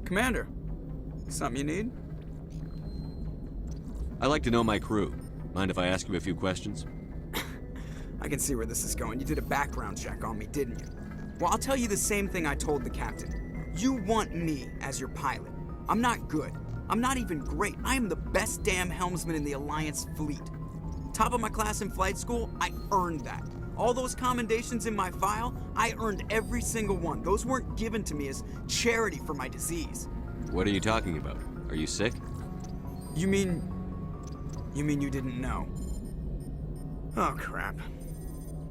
Commander, something you need? I'd like to know my crew. Mind if I ask you a few questions? I can see where this is going. You did a background check on me, didn't you? Well, I'll tell you the same thing I told the captain. You want me as your pilot. I'm not good. I'm not even great. I am the best damn helmsman in the Alliance fleet. Top of my class in flight school, I earned that. All those commendations in my file, I earned every single one. Those weren't given to me as charity for my disease. What are you talking about? Are you sick? You mean you didn't know? Oh, crap.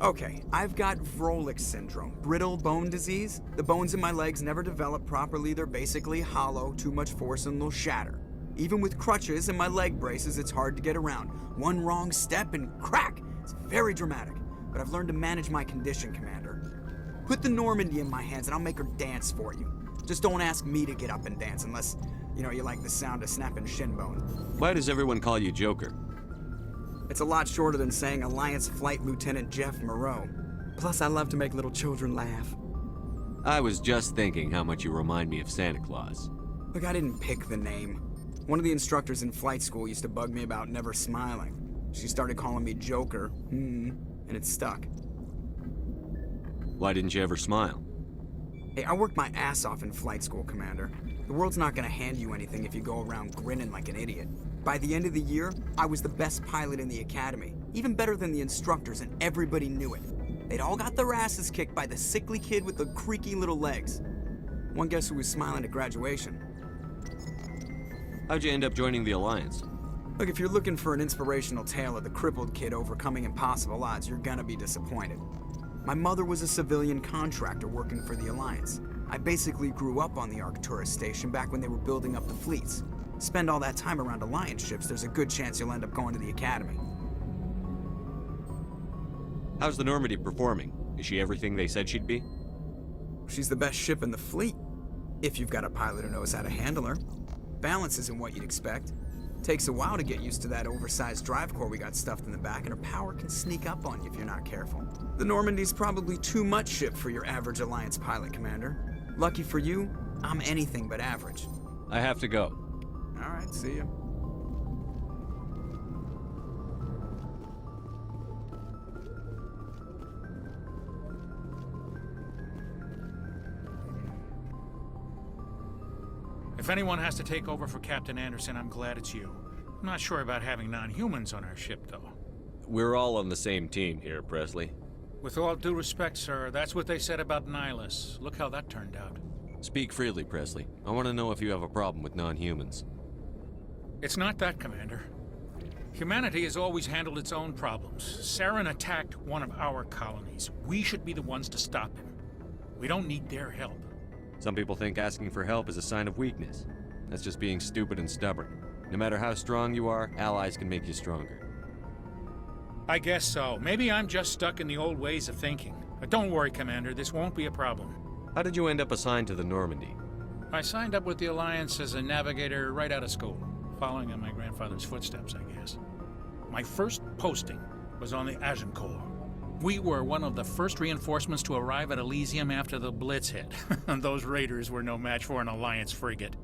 Okay, I've got Vrolik syndrome, brittle bone disease. The bones in my legs never develop properly. They're basically hollow, too much force and they'll shatter. Even with crutches and my leg braces, it's hard to get around. One wrong step and crack! It's very dramatic, but I've learned to manage my condition, Commander. Put the Normandy in my hands and I'll make her dance for you. Just don't ask me to get up and dance unless, you like the sound of snapping shin bone. Why does everyone call you Joker? It's a lot shorter than saying Alliance Flight Lieutenant Jeff Moreau. Plus, I love to make little children laugh. I was just thinking how much you remind me of Santa Claus. Look, I didn't pick the name. One of the instructors in flight school used to bug me about never smiling. She started calling me Joker, and it stuck. Why didn't you ever smile? Hey, I worked my ass off in flight school, Commander. The world's not gonna hand you anything if you go around grinning like an idiot. By the end of the year, I was the best pilot in the academy, even better than the instructors, and everybody knew it. They'd all got their asses kicked by the sickly kid with the creaky little legs. One guess who was smiling at graduation? How'd you end up joining the Alliance? Look, if you're looking for an inspirational tale of the crippled kid overcoming impossible odds, you're gonna be disappointed. My mother was a civilian contractor working for the Alliance. I basically grew up on the Arcturus station back when they were building up the fleets. Spend all that time around Alliance ships, there's a good chance you'll end up going to the Academy. How's the Normandy performing? Is she everything they said she'd be? She's the best ship in the fleet, if you've got a pilot who knows how to handle her. Balance isn't what you'd expect. Takes a while to get used to that oversized drive core we got stuffed in the back, and her power can sneak up on you if you're not careful. The Normandy's probably too much ship for your average Alliance pilot, Commander. Lucky for you, I'm anything but average. I have to go. All right, see ya. If anyone has to take over for Captain Anderson, I'm glad it's you. I'm not sure about having non-humans on our ship, though. We're all on the same team here, Presley. With all due respect, sir, that's what they said about Nihilus. Look how that turned out. Speak freely, Presley. I want to know if you have a problem with non-humans. It's not that, Commander. Humanity has always handled its own problems. Saren attacked one of our colonies. We should be the ones to stop him. We don't need their help. Some people think asking for help is a sign of weakness. That's just being stupid and stubborn. No matter how strong you are, allies can make you stronger. I guess so. Maybe I'm just stuck in the old ways of thinking. But don't worry, Commander, this won't be a problem. How did you end up assigned to the Normandy? I signed up with the Alliance as a navigator right out of school, following in my grandfather's footsteps, I guess. My first posting was on the Agincourt. We were one of the first reinforcements to arrive at Elysium after the Blitz hit. Those raiders were no match for an Alliance frigate.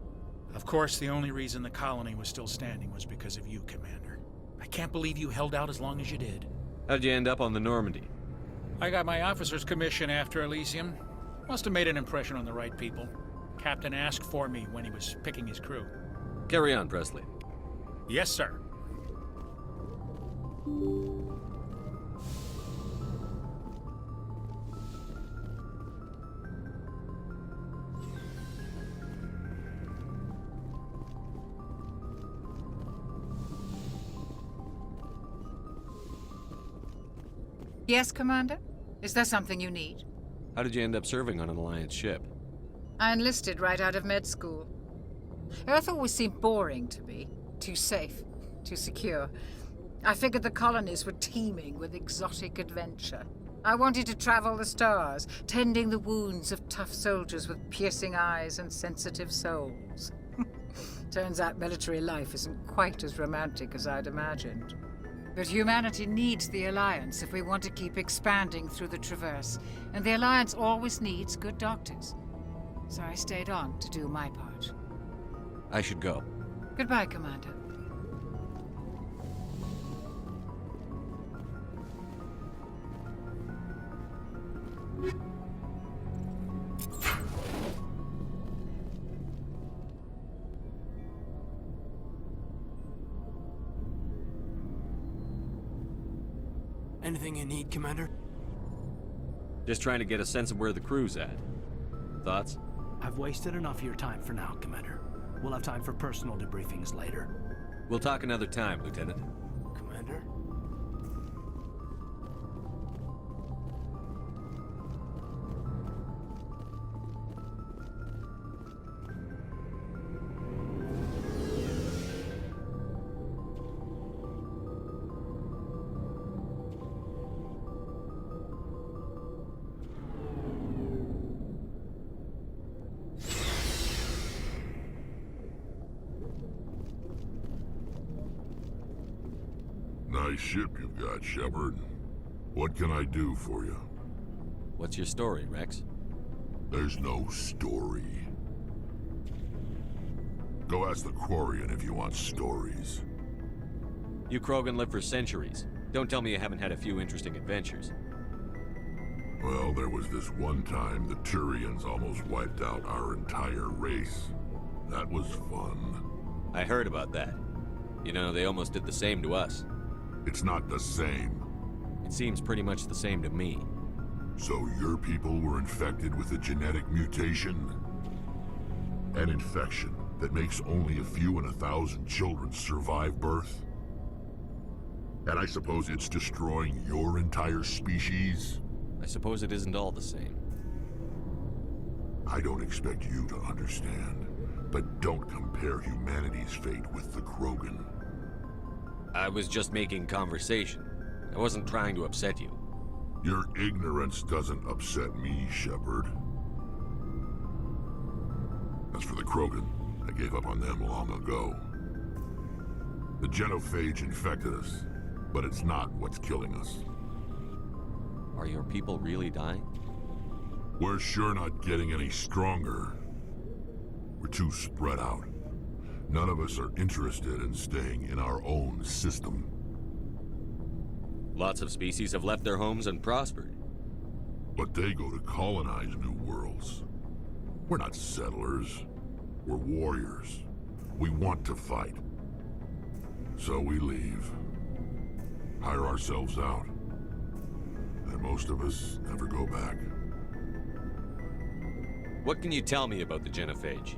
Of course, the only reason the colony was still standing was because of you, Commander. I can't believe you held out as long as you did. How'd you end up on the Normandy? I got my officer's commission after Elysium. Must have made an impression on the right people. Captain asked for me when he was picking his crew. Carry on, Presley. Yes, sir. Yes, Commander? Is there something you need? How did you end up serving on an Alliance ship? I enlisted right out of med school. Earth always seemed boring to me. Too safe, too secure. I figured the colonies were teeming with exotic adventure. I wanted to travel the stars, tending the wounds of tough soldiers with piercing eyes and sensitive souls. Turns out military life isn't quite as romantic as I'd imagined. But humanity needs the Alliance if we want to keep expanding through the Traverse, and the Alliance always needs good doctors. So I stayed on to do my part. I should go. Goodbye, Commander. Anything you need, Commander? Just trying to get a sense of where the crew's at. Thoughts? I've wasted enough of your time for now, Commander. We'll have time for personal debriefings later. We'll talk another time, Lieutenant. Commander? Nice ship you've got, Shepard. What can I do for you? What's your story, Rex? There's no story. Go ask the Quarian if you want stories. You Krogan lived for centuries. Don't tell me you haven't had a few interesting adventures. Well, there was this one time the Turians almost wiped out our entire race. That was fun. I heard about that. You know, they almost did the same to us. It's not the same. It seems pretty much the same to me. So your people were infected with a genetic mutation? An infection that makes only a few in 1,000 children survive birth? And I suppose it's destroying your entire species? I suppose it isn't all the same. I don't expect you to understand, but don't compare humanity's fate with the Krogan. I was just making conversation. I wasn't trying to upset you. Your ignorance doesn't upset me, Shepard. As for the Krogan, I gave up on them long ago. The genophage infected us, but it's not what's killing us. Are your people really dying? We're sure not getting any stronger. We're too spread out. None of us are interested in staying in our own system. Lots of species have left their homes and prospered. But they go to colonize new worlds. We're not settlers. We're warriors. We want to fight. So we leave. Hire ourselves out. And most of us never go back. What can you tell me about the genophage?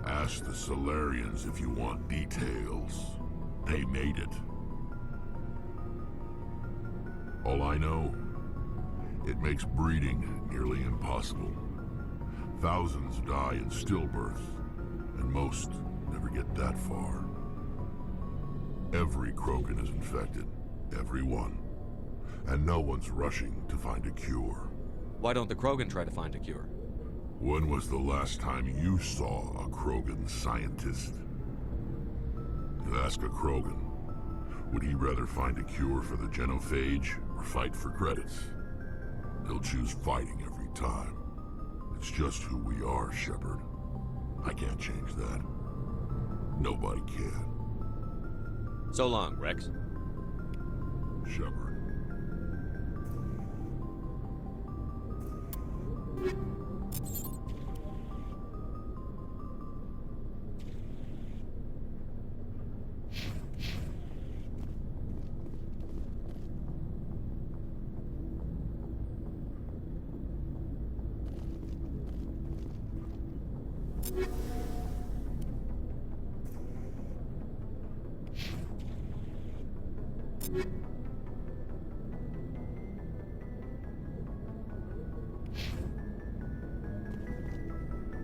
Ask the Solarians if you want details. They made it. All I know, it makes breeding nearly impossible. Thousands die in stillbirth, and most never get that far. Every Krogan is infected. Every one. And no one's rushing to find a cure. Why don't the Krogan try to find a cure? When was the last time you saw a Krogan scientist? You ask a Krogan, would he rather find a cure for the genophage or fight for credits? He'll choose fighting every time. It's just who we are, Shepard. I can't change that. Nobody can. So long, Rex. Shepard.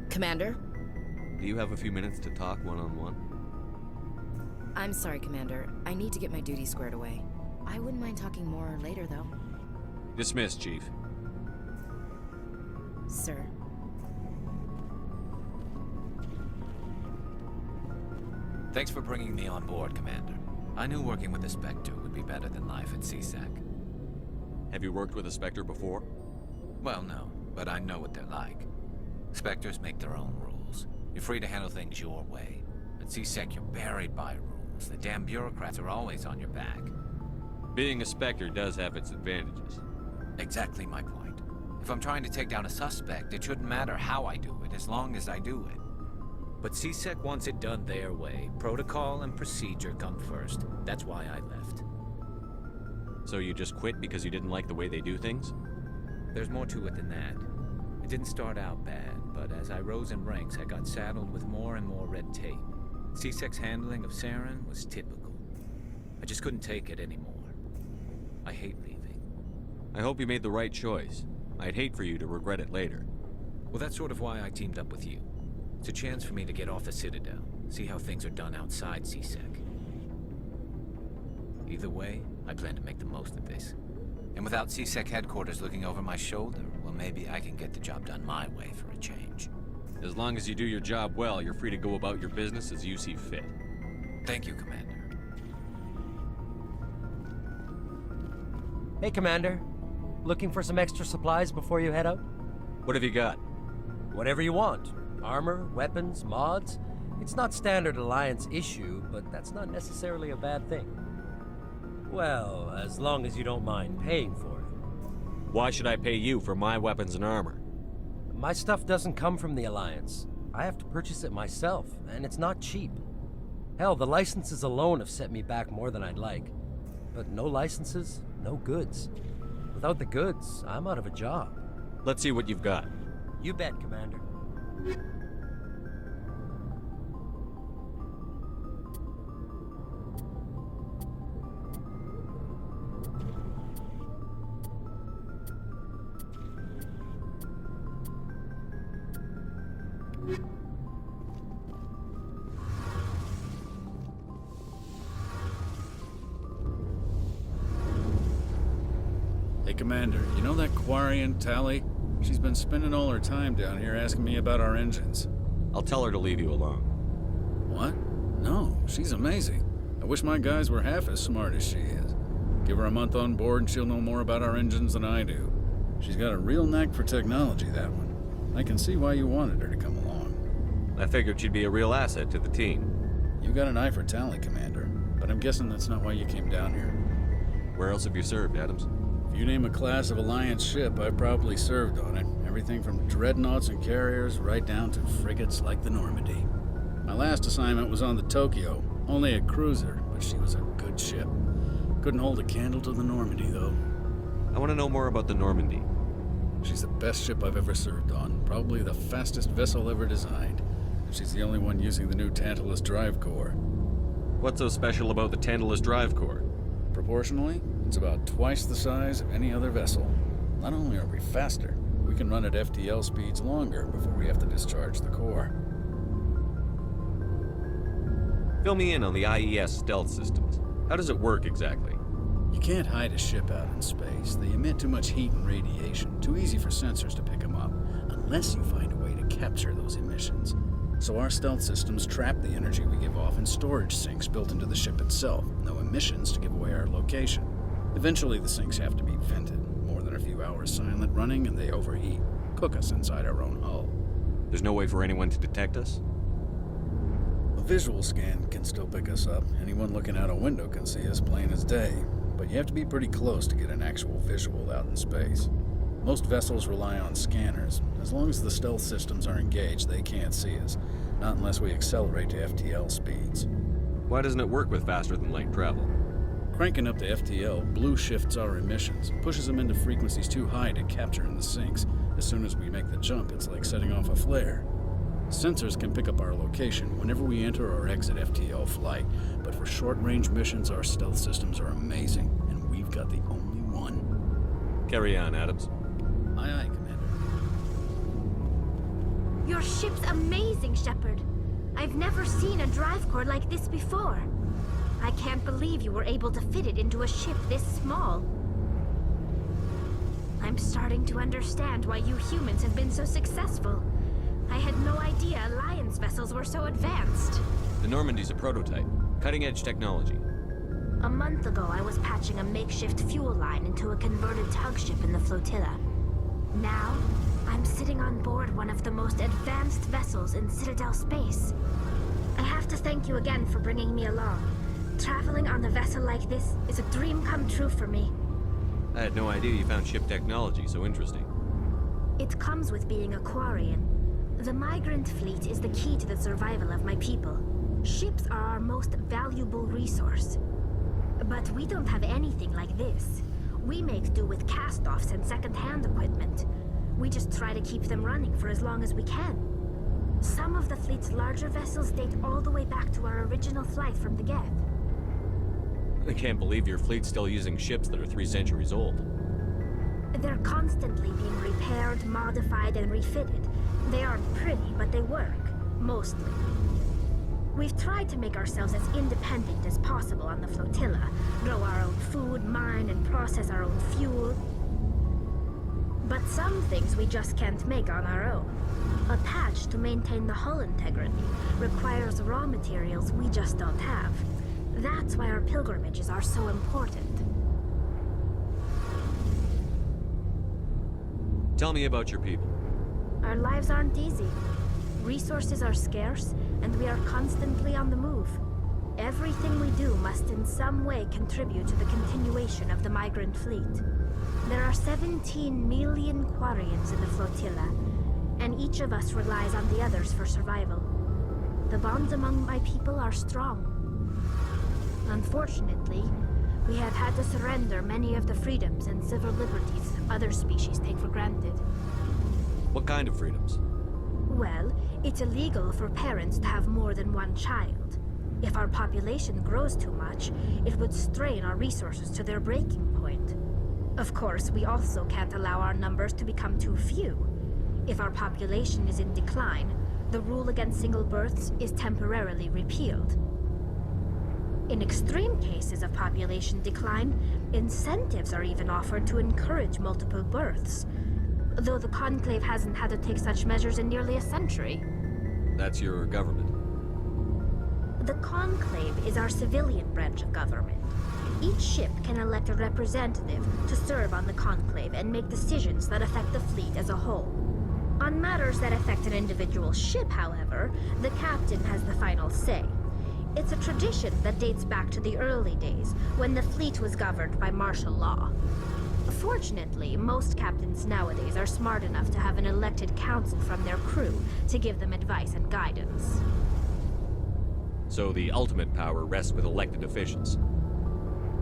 Commander? Do you have a few minutes to talk one-on-one? I'm sorry, Commander. I need to get my duties squared away. I wouldn't mind talking more later, though. Dismissed, Chief. Sir. Thanks for bringing me on board, Commander. I knew working with the Spectre would be better than life at CSAC. Have you worked with a Spectre before? Well, no, but I know what they're like. Spectres make their own rules. You're free to handle things your way. At CSEC, you're buried by rules. The damn bureaucrats are always on your back. Being a Spectre does have its advantages. Exactly my point. If I'm trying to take down a suspect, it shouldn't matter how I do it, as long as I do it. But CSEC wants it done their way. Protocol and procedure come first. That's why I left. So you just quit because you didn't like the way they do things? There's more to it than that. It didn't start out bad, but as I rose in ranks, I got saddled with more and more red tape. CSEC's handling of Saren was typical. I just couldn't take it anymore. I hate leaving. I hope you made the right choice. I'd hate for you to regret it later. Well, that's sort of why I teamed up with you. It's a chance for me to get off the Citadel, see how things are done outside CSEC. Either way, I plan to make the most of this. And without CSEC headquarters looking over my shoulder, well, maybe I can get the job done my way for a change. As long as you do your job well, you're free to go about your business as you see fit. Thank you, Commander. Hey, Commander. Looking for some extra supplies before you head out? What have you got? Whatever you want. Armor, weapons, mods. It's not standard Alliance issue, but that's not necessarily a bad thing. Well, as long as you don't mind paying for it. Why should I pay you for my weapons and armor? My stuff doesn't come from the Alliance. I have to purchase it myself, and it's not cheap. Hell, the licenses alone have set me back more than I'd like. But no licenses, no goods. Without the goods, I'm out of a job. Let's see what you've got. You bet, Commander. Hey, Commander, you know that Quarian, Tally? She's been spending all her time down here asking me about our engines. I'll tell her to leave you alone. What? No, she's amazing. I wish my guys were half as smart as she is. Give her a month on board and she'll know more about our engines than I do. She's got a real knack for technology, that one. I can see why you wanted her to come along. I figured she'd be a real asset to the team. You got an eye for Tally, Commander, but I'm guessing that's not why you came down here. Where else have you served, Adams? If you name a class of Alliance ship, I've probably served on it. Everything from dreadnoughts and carriers right down to frigates like the Normandy. My last assignment was on the Tokyo, only a cruiser, but she was a good ship. Couldn't hold a candle to the Normandy, though. I want to know more about the Normandy. She's the best ship I've ever served on, probably the fastest vessel ever designed. She's the only one using the new Tantalus drive core. What's so special about the Tantalus drive core? Proportionally, it's about twice the size of any other vessel. Not only are we faster, we can run at FTL speeds longer before we have to discharge the core. Fill me in on the IES stealth systems. How does it work exactly? You can't hide a ship out in space. They emit too much heat and radiation, too easy for sensors to pick them up, unless you find a way to capture those emissions. So our stealth systems trap the energy we give off in storage sinks built into the ship itself. No emissions to give away our location. Eventually the sinks have to be vented. More than a few hours silent running and they overheat. Cook us inside our own hull. There's no way for anyone to detect us? A visual scan can still pick us up. Anyone looking out a window can see us plain as day. But you have to be pretty close to get an actual visual out in space. Most vessels rely on scanners. As long as the stealth systems are engaged, they can't see us. Not unless we accelerate to FTL speeds. Why doesn't it work with faster-than-light travel? Cranking up to FTL blue shifts our emissions, pushes them into frequencies too high to capture in the sinks. As soon as we make the jump, it's like setting off a flare. Sensors can pick up our location whenever we enter or exit FTL flight, but for short-range missions, our stealth systems are amazing, and we've got the only one. Carry on, Adams. Aye, aye, Commander. Your ship's amazing, Shepard. I've never seen a drive core like this before. I can't believe you were able to fit it into a ship this small. I'm starting to understand why you humans have been so successful. I had no idea Alliance vessels were so advanced. The Normandy's a prototype. Cutting-edge technology. A month ago, I was patching a makeshift fuel line into a converted tug ship in the flotilla. Now, I'm sitting on board one of the most advanced vessels in Citadel space. I have to thank you again for bringing me along. Traveling on a vessel like this is a dream come true for me. I had no idea you found ship technology so interesting. It comes with being a Quarian. The migrant fleet is the key to the survival of my people. Ships are our most valuable resource. But we don't have anything like this. We make do with cast-offs and second-hand equipment. We just try to keep them running for as long as we can. Some of the fleet's larger vessels date all the way back to our original flight from the Geth. I can't believe your fleet's still using ships that are 3 centuries old. They're constantly being repaired, modified, and refitted. They aren't pretty, but they work. Mostly. We've tried to make ourselves as independent as possible on the flotilla. Grow our own food, mine, and process our own fuel. But some things we just can't make on our own. A patch to maintain the hull integrity requires raw materials we just don't have. That's why our pilgrimages are so important. Tell me about your people. Our lives aren't easy. Resources are scarce, and we are constantly on the move. Everything we do must in some way contribute to the continuation of the migrant fleet. There are 17 million Quarians in the flotilla, and each of us relies on the others for survival. The bonds among my people are strong. Unfortunately, we have had to surrender many of the freedoms and civil liberties other species take for granted. What kind of freedoms? Well, it's illegal for parents to have more than one child. If our population grows too much, it would strain our resources to their breaking point. Of course, we also can't allow our numbers to become too few. If our population is in decline, the rule against single births is temporarily repealed. In extreme cases of population decline, incentives are even offered to encourage multiple births, though the Conclave hasn't had to take such measures in nearly a century. That's your government. The Conclave is our civilian branch of government. Each ship can elect a representative to serve on the Conclave and make decisions that affect the fleet as a whole. On matters that affect an individual ship, however, the captain has the final say. It's a tradition that dates back to the early days, when the fleet was governed by martial law. Fortunately, most captains nowadays are smart enough to have an elected council from their crew to give them advice and guidance. So the ultimate power rests with elected officials.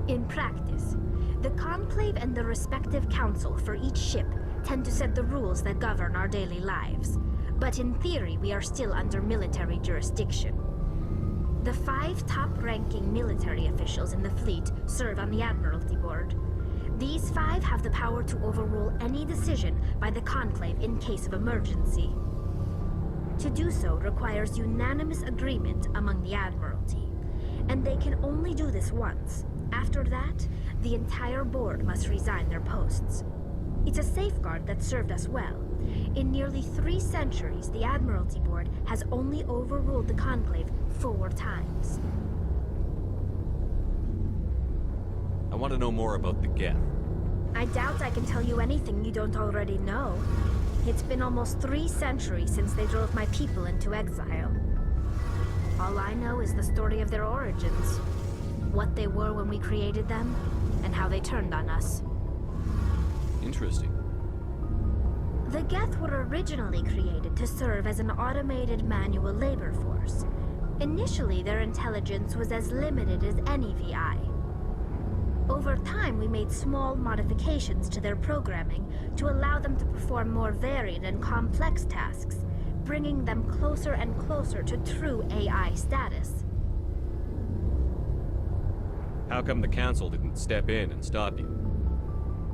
In practice, the Conclave and the respective council for each ship tend to set the rules that govern our daily lives. But in theory, we are still under military jurisdiction. The 5 top-ranking military officials in the fleet serve on the Admiralty Board. These 5 have the power to overrule any decision by the Conclave in case of emergency. To do so requires unanimous agreement among the Admiralty, and they can only do this once. After that, the entire board must resign their posts. It's a safeguard that served us well. In nearly 3 centuries, the Admiralty Board has only overruled the Conclave 4 times. I want to know more about the Geth. I doubt I can tell you anything you don't already know. It's been almost 3 centuries since they drove my people into exile. All I know is the story of their origins. What they were when we created them, and how they turned on us. Interesting. The Geth were originally created to serve as an automated manual labor force. Initially, their intelligence was as limited as any VI. Over time, we made small modifications to their programming to allow them to perform more varied and complex tasks, bringing them closer and closer to true AI status. How come the Council didn't step in and stop you?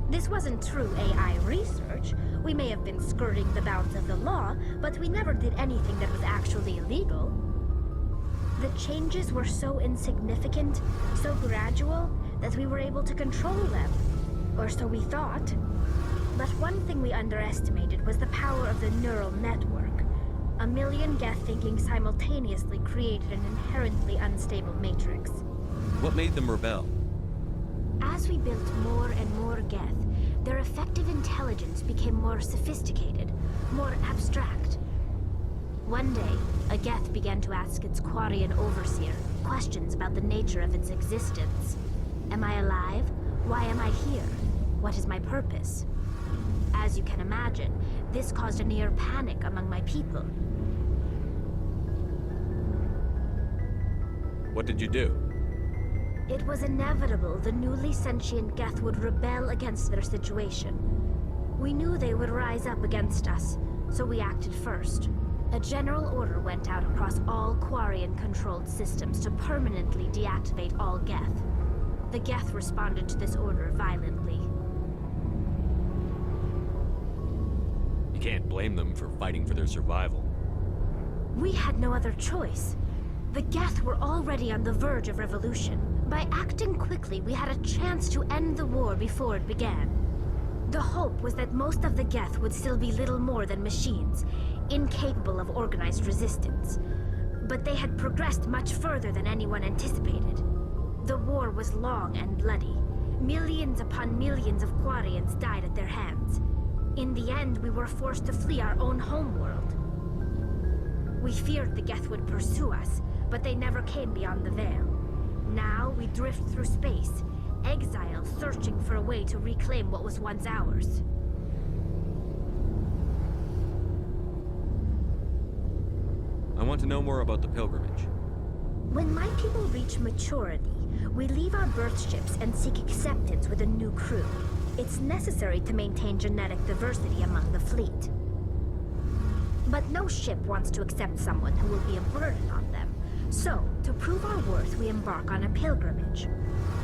This wasn't true AI research. We may have been skirting the bounds of the law, but we never did anything that was actually illegal. The changes were so insignificant, so gradual, that we were able to control them. Or so we thought. But one thing we underestimated was the power of the neural network. A million Geth thinking simultaneously created an inherently unstable matrix. What made them rebel? As we built more and more Geth, their effective intelligence became more sophisticated, more abstract. One day, a Geth began to ask its Quarian overseer questions about the nature of its existence. Am I alive? Why am I here? What is my purpose? As you can imagine, this caused a near panic among my people. What did you do? It was inevitable the newly sentient Geth would rebel against their situation. We knew they would rise up against us, so we acted first. A general order went out across all Quarian-controlled systems to permanently deactivate all Geth. The Geth responded to this order violently. You can't blame them for fighting for their survival. We had no other choice. The Geth were already on the verge of revolution. By acting quickly, we had a chance to end the war before it began. The hope was that most of the Geth would still be little more than machines, incapable of organized resistance. But they had progressed much further than anyone anticipated. The war was long and bloody. Millions upon millions of Quarians died at their hands. In the end, we were forced to flee our own homeworld. We feared the Geth would pursue us, but they never came beyond the Veil. Now we drift through space, exiles searching for a way to reclaim what was once ours. I want to know more about the pilgrimage. When my people reach maturity, we leave our birth ships and seek acceptance with a new crew. It's necessary to maintain genetic diversity among the fleet. But no ship wants to accept someone who will be a burden on them. So, to prove our worth, we embark on a pilgrimage.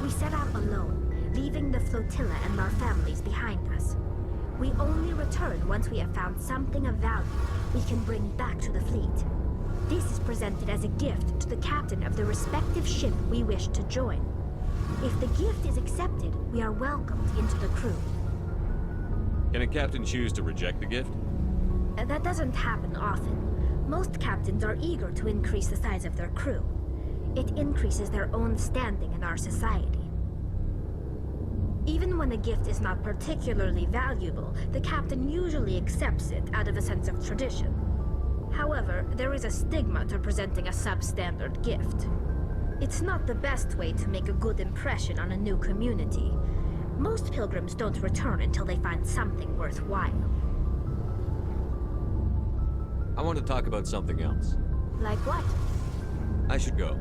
We set out alone, leaving the flotilla and our families behind us. We only return once we have found something of value we can bring back to the fleet. This is presented as a gift to the captain of the respective ship we wish to join. If the gift is accepted, we are welcomed into the crew. Can a captain choose to reject the gift? That doesn't happen often. Most captains are eager to increase the size of their crew. It increases their own standing in our society. Even when the gift is not particularly valuable, the captain usually accepts it out of a sense of tradition. However, there is a stigma to presenting a substandard gift. It's not the best way to make a good impression on a new community. Most pilgrims don't return until they find something worthwhile. I want to talk about something else. Like what? I should go.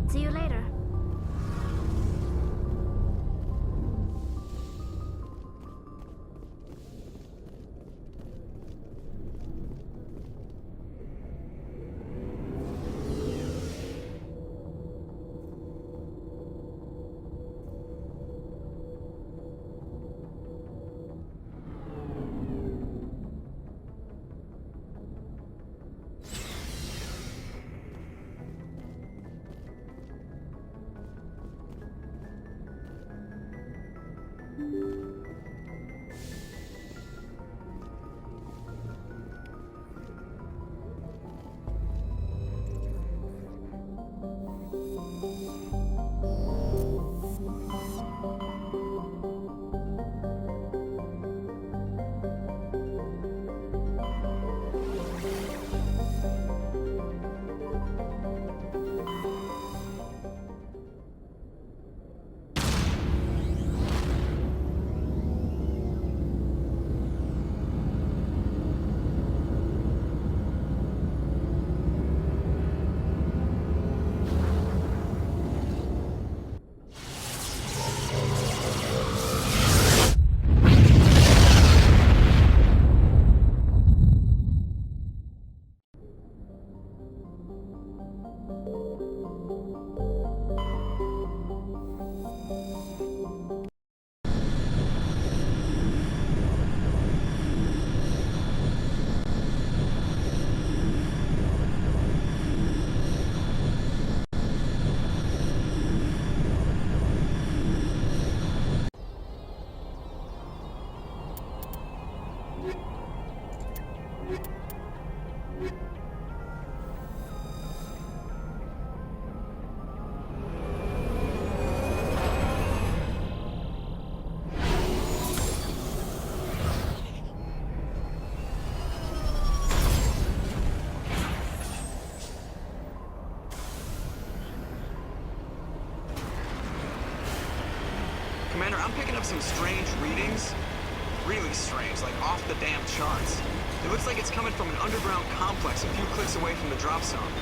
See you later. Commander, I'm picking up some strange readings. Really strange, like off the damn charts. It looks like it's coming from an underground complex a few clicks away from the drop zone.